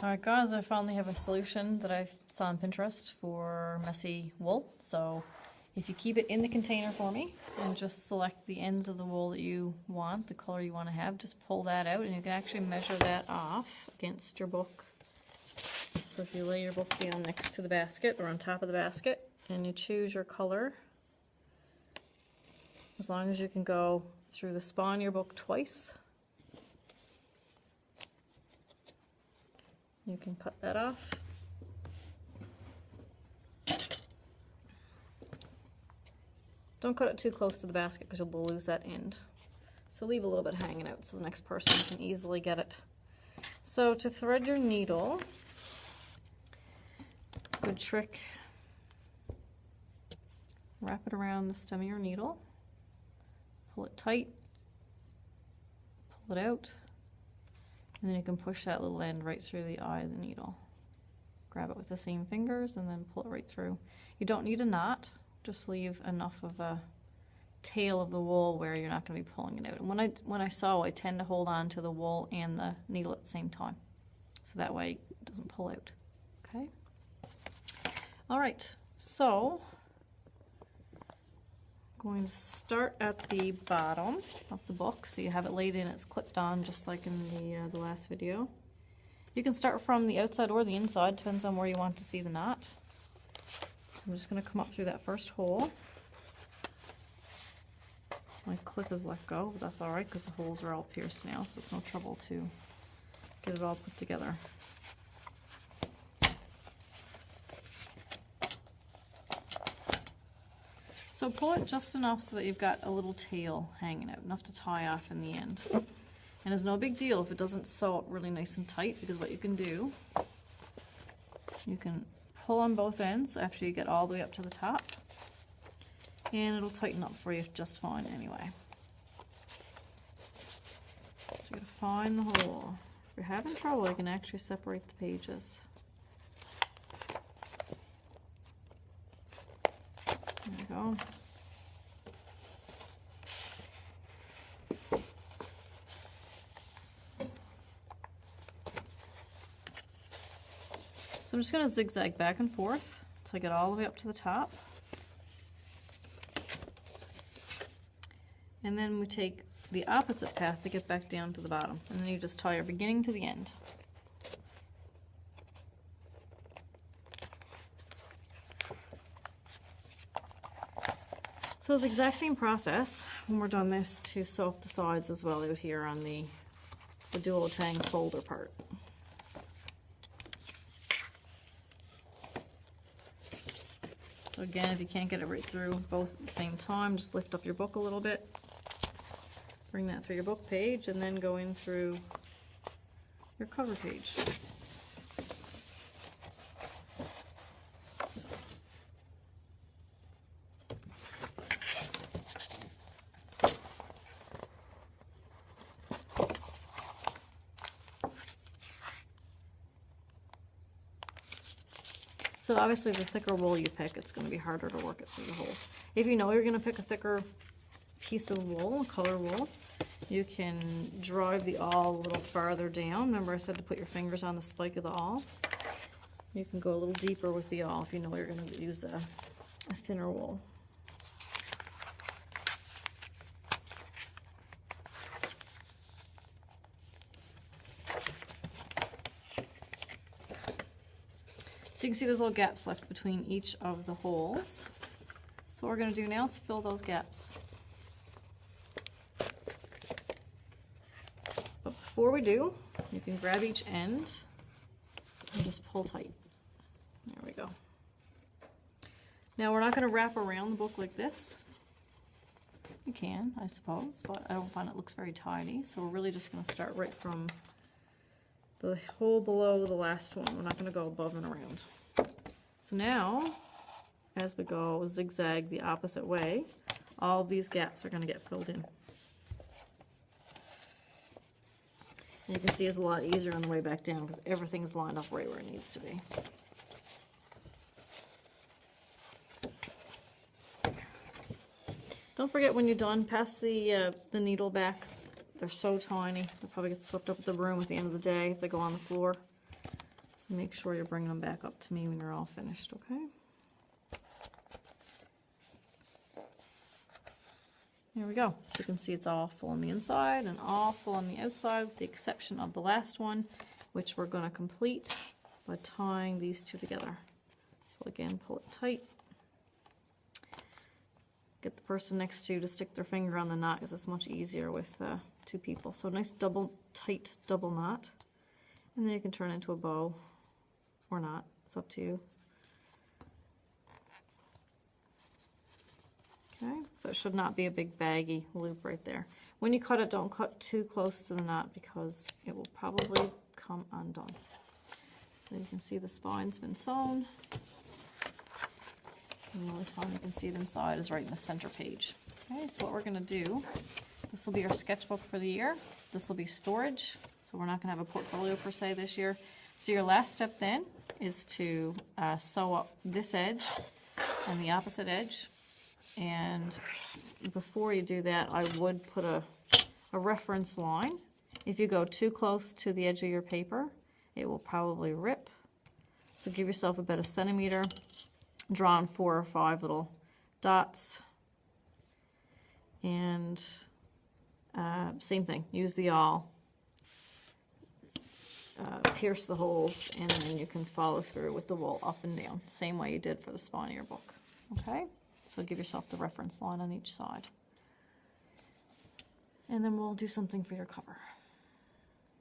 Alright guys, I finally have a solution that I saw on Pinterest for messy wool. So if you keep it in the container for me and just select the ends of the wool that you want, the color you want to have, just pull that out and you can actually measure that off against your book. So if you lay your book down next to the basket or on top of the basket and you choose your color, as long as you can go through the spine of your book twice, you can cut that off. Don't cut it too close to the basket because you'll lose that end. So leave a little bit hanging out so the next person can easily get it. So to thread your needle, good trick, wrap it around the stem of your needle, pull it tight, pull it out, and then you can push that little end right through the eye of the needle. Grab it with the same fingers and then pull it right through. You don't need a knot, just leave enough of a tail of the wool where you're not going to be pulling it out. And when I sew, I tend to hold on to the wool and the needle at the same time, so that way it doesn't pull out. Okay? Alright, so I'm going to start at the bottom of the book, so you have it laid in, it's clipped on just like in the last video. You can start from the outside or the inside, depends on where you want to see the knot. So I'm just going to come up through that first hole. My clip is let go, but that's alright because the holes are all pierced now, so it's no trouble to get it all put together. So pull it just enough so that you've got a little tail hanging out, enough to tie off in the end. And it's no big deal if it doesn't sew up really nice and tight, because what you can do, you can pull on both ends after you get all the way up to the top, and it'll tighten up for you just fine anyway. So you gotta find the hole. If you're having trouble, you can actually separate the pages. There we go. So I'm just going to zigzag back and forth until I get all the way up to the top. And then we take the opposite path to get back down to the bottom. And then you just tie your beginning to the end. So it's the exact same process when we're done this to sew up the sides as well out here on the dual tang folder part. So again, if you can't get it right through both at the same time, just lift up your book a little bit, bring that through your book page, and then go in through your cover page. So obviously the thicker wool you pick, it's going to be harder to work it through the holes. If you know you're going to pick a thicker piece of wool, color wool, you can drive the awl a little farther down. Remember I said to put your fingers on the spike of the awl? You can go a little deeper with the awl if you know you're going to use a thinner wool. So you can see there's little gaps left between each of the holes. So what we're going to do now is fill those gaps. But before we do, you can grab each end and just pull tight. There we go. Now we're not going to wrap around the book like this. You can, I suppose, but I don't find it looks very tidy. So we're really just going to start right from the hole below the last one. We're not going to go above and around. So now, as we go zigzag the opposite way, all of these gaps are going to get filled in. And you can see it's a lot easier on the way back down because everything's lined up right where it needs to be. Don't forget when you're done, pass the needle back. They're so tiny, they'll probably get swept up with the broom at the end of the day if they go on the floor. So make sure you're bringing them back up to me when you're all finished, okay? Here we go. So you can see it's all full on the inside and all full on the outside, with the exception of the last one, which we're going to complete by tying these two together. So again, pull it tight. Get the person next to you to stick their finger on the knot, because it's much easier with two people. So nice tight double knot. And then you can turn it into a bow or not. It's up to you. Okay, so it should not be a big baggy loop right there. When you cut it, don't cut too close to the knot because it will probably come undone. So you can see the spine's been sewn. And the only time you can see it inside is right in the center page. Okay, so what we're going to do, this will be our sketchbook for the year. This will be storage, so we're not going to have a portfolio per se this year. So your last step then is to sew up this edge and the opposite edge. And before you do that, I would put a reference line. If you go too close to the edge of your paper, it will probably rip. So give yourself about 1 centimeter. Draw on 4 or 5 little dots. And same thing, use the awl. Pierce the holes, and then you can follow through with the wool up and down. Same way you did for the spine of your book. Okay? So give yourself the reference line on each side. And then we'll do something for your cover.